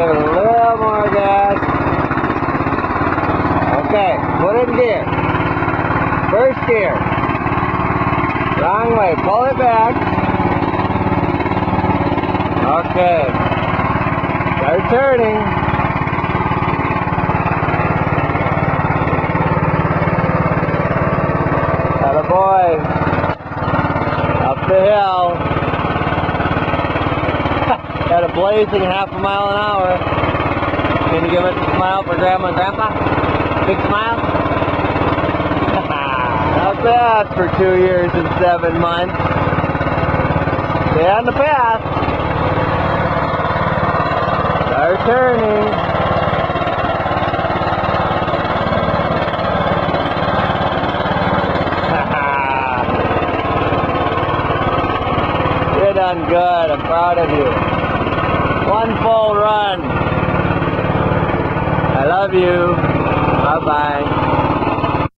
give it a little more gas. Okay, put it in gear. First gear. Wrong way, pull it back. Okay. Start turning. Attaboy. Up the hill. Got a blazing 1/2 mile an hour. Can you give us a smile for Grandma and Grandpa? Big smile? Not bad for 2 years and 7 months. Stay on the path. Start turning. You're done good. I'm proud of you. One full run. I love you. Bye-bye.